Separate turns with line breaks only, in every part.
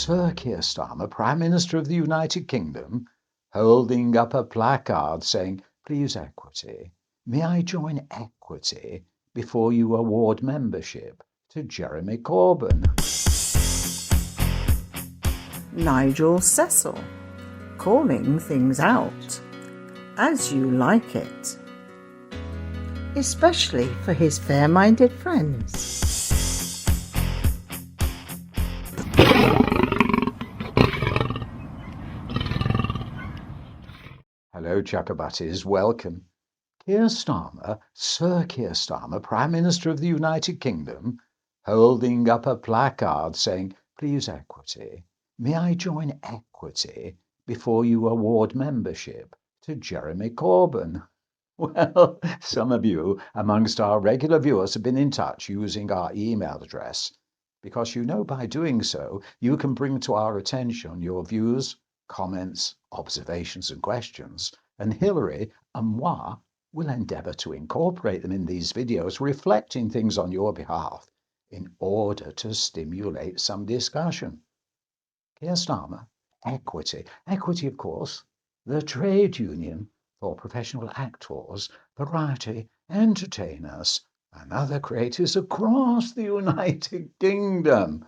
Sir Keir Starmer, Prime Minister of the United Kingdom, holding up a placard saying, "Please, Equity, may I join Equity before you award membership to Jeremy Corbyn?"
Nigel.cecil, calling things out as you like it, especially for his fair-minded friends.
Hello, Chuckabutties, welcome. Sir Keir Starmer, Prime Minister of the United Kingdom, holding up a placard saying, "Please, Equity, may I join Equity before you award membership to Jeremy Corbyn?" Well, some of you amongst our regular viewers have been in touch using our email address, because by doing so, you can bring to our attention your views, comments, observations and questions, and Hilary and moi will endeavour to incorporate them in these videos, reflecting things on your behalf in order to stimulate some discussion. Keir Starmer, Equity, of course, the trade union for professional actors, variety entertainers, and other creators across the United Kingdom.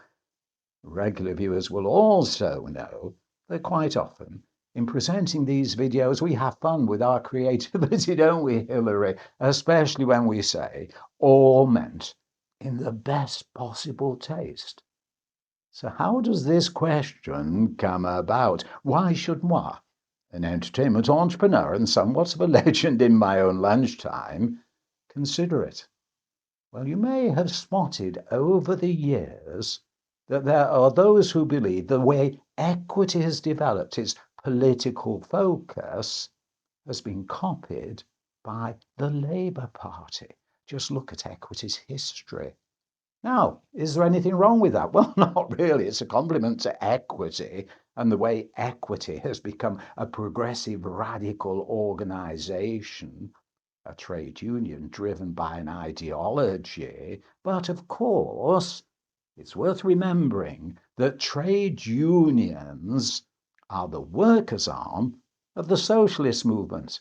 Regular viewers will also know that quite often, in presenting these videos, we have fun with our creativity, don't we, Hilary? Especially when we say, all meant in the best possible taste. So how does this question come about? Why should moi, an entertainment entrepreneur and somewhat of a legend in my own lunchtime, consider it? Well, you may have spotted over the years that there are those who believe the way Equity has developed its political focus has been copied by the Labour Party. Just look at Equity's history. Now, is there anything wrong with that? Well, not really. It's a compliment to Equity and the way Equity has become a progressive, radical organisation, a trade union driven by an ideology. But of course, it's worth remembering that trade unions are the workers' arm of the socialist movement,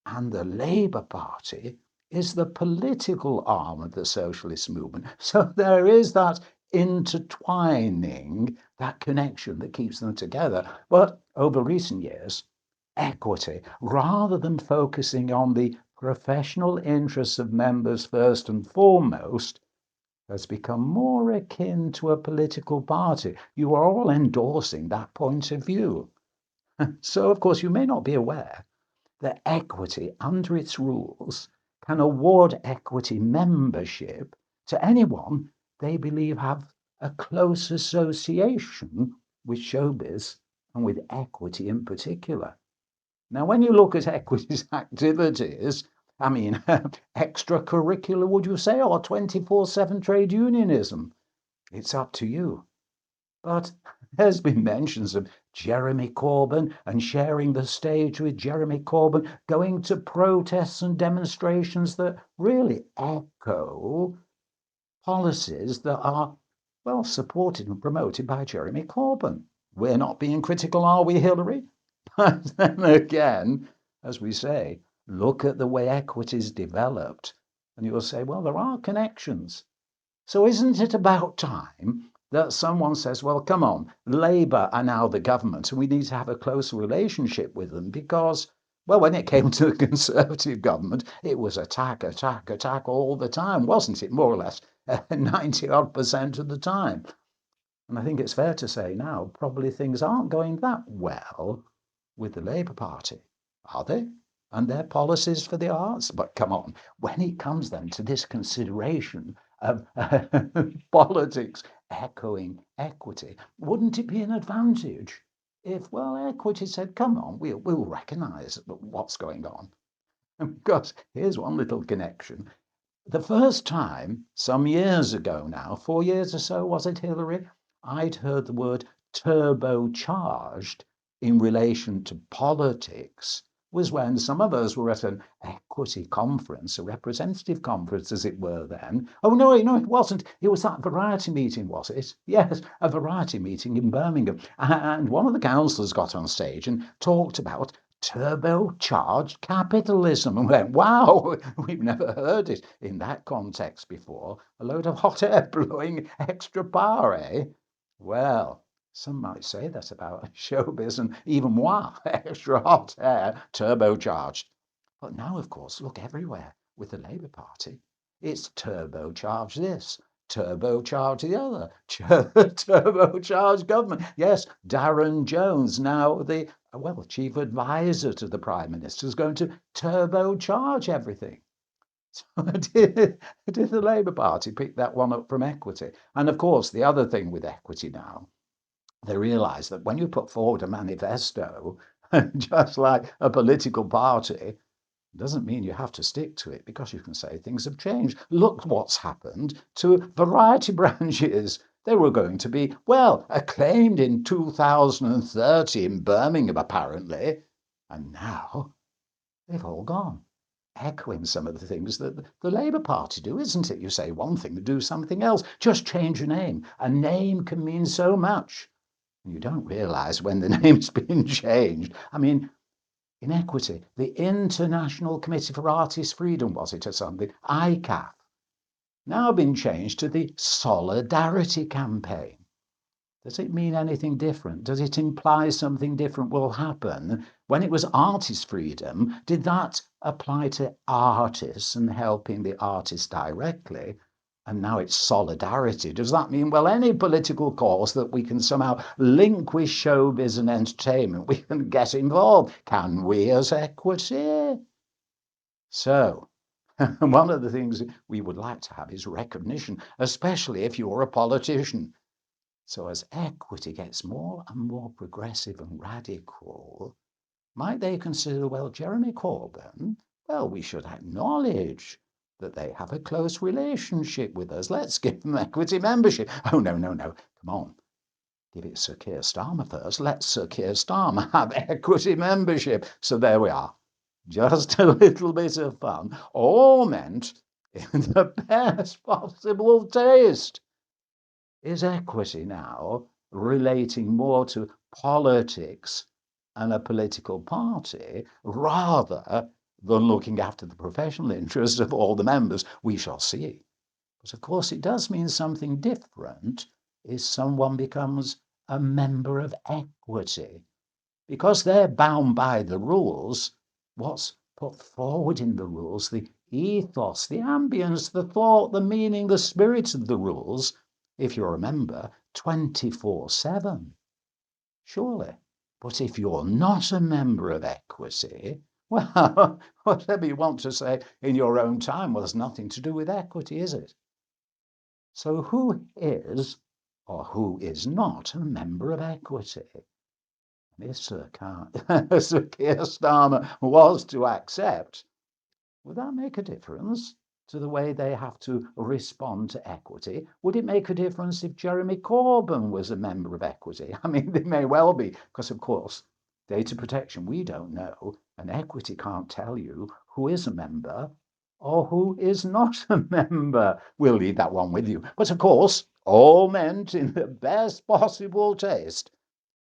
and the Labour Party is the political arm of the socialist movement. So there is that intertwining, that connection that keeps them together. But over recent years, Equity, rather than focusing on the professional interests of members first and foremost, has become more akin to a political party. You are all endorsing that point of view. So, of course, you may not be aware that Equity, under its rules, can award Equity membership to anyone they believe have a close association with showbiz and with Equity in particular. Now, when you look at Equity's activities, extracurricular, would you say, or 24/7 trade unionism? It's up to you. But there's been mentions of Jeremy Corbyn and sharing the stage with Jeremy Corbyn, going to protests and demonstrations that really echo policies that are, well, supported and promoted by Jeremy Corbyn. We're not being critical, are we, Hilary? But then again, as we say, look at the way Equity's developed, and you'll say, well, there are connections. So isn't it about time that someone says, well, come on, Labour are now the government and we need to have a closer relationship with them because, well, when it came to the Conservative government, it was attack all the time, wasn't it? More or less 90-odd% of the time. And I think it's fair to say now, probably things aren't going that well with the Labour Party, are they? And their policies for the arts? But come on, when it comes then to this consideration of politics echoing Equity, wouldn't it be an advantage if, well, Equity said, come on, we'll recognise what's going on? Because here's one little connection. The first time, some years ago now, 4 years or so, was it, Hilary? I'd heard the word turbocharged in relation to politics was when some of us were at an equity conference, a representative conference as it were then. Oh, no, it wasn't. It was that variety meeting, was it? Yes, a variety meeting in Birmingham. And one of the councillors got on stage and talked about turbocharged capitalism and went, wow, we've never heard it in that context before. A load of hot air blowing extra power, eh? Well, some might say that about showbiz and even moi, extra hot air, turbocharged. But now, of course, look everywhere with the Labour Party. It's turbocharged this, turbocharged the other, turbocharged government. Yes, Darren Jones, now the chief advisor to the Prime Minister, is going to turbocharge everything. So did the Labour Party pick that one up from Equity? And of course, the other thing with Equity now, they realise that when you put forward a manifesto, just like a political party, doesn't mean you have to stick to it, because you can say things have changed. Look what's happened to variety branches. They were going to be, acclaimed in 2030 in Birmingham, apparently. And now they've all gone, echoing some of the things that the Labour Party do, isn't it? You say one thing and do something else. Just change a name. A name can mean so much. You don't realise when the name's been changed. I mean, in Equity, the International Committee for Artist Freedom, was it, or something, ICAF, now been changed to the Solidarity Campaign. Does it mean anything different? Does it imply something different will happen? When it was artist freedom, did that apply to artists and helping the artists directly? And now it's solidarity. Does that mean, any political cause that we can somehow link with showbiz and entertainment, we can get involved? Can we as Equity? So, one of the things we would like to have is recognition, especially if you're a politician. So as Equity gets more and more progressive and radical, might they consider, Jeremy Corbyn, we should acknowledge that they have a close relationship with us. Let's give them Equity membership. Oh, no. Come on. Give it Sir KEIR Starmer first. Let Sir KEIR Starmer have Equity membership. So there we are. Just a little bit of fun, all meant in the best possible taste. Is Equity now relating more to politics and a political party rather than looking after the professional interests of all the members? We shall see. But of course, it does mean something different if someone becomes a member of Equity, because they're bound by the rules. What's put forward in the rules, the ethos, the ambience, the thought, the meaning, the spirit of the rules, if you're a member, 24/7. Surely. But if you're not a member of Equity, whatever you want to say in your own time was nothing to do with Equity, is it? So who is or who is not a member of Equity? If Sir KEIR Starmer was to accept, would that make a difference to the way they have to respond to Equity? Would it make a difference if Jeremy Corbyn was a member of Equity? I mean, they may well be, because of course, data protection, we don't know, and Equity can't tell you who is a member or who is not a member. We'll leave that one with you. But of course, all meant in the best possible taste.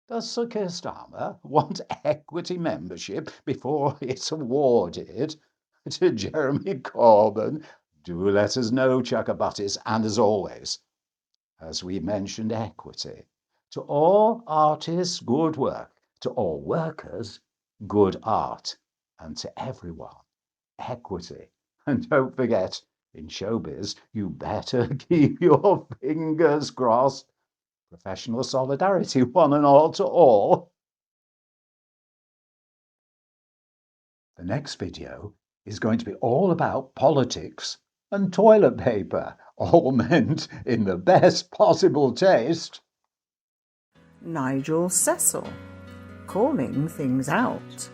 Does Sir KEIR Starmer want Equity membership before it's awarded to Jeremy Corbyn? Do let us know, Chuckabutties. And as always, as we mentioned Equity, to all artists, good work. To all workers, good art. And to everyone, Equity. And don't forget, in showbiz, you better keep your fingers crossed. Professional solidarity, one and all to all. The next video is going to be all about politics and toilet paper, all meant in the best possible taste.
Nigel.cecil, calling things out.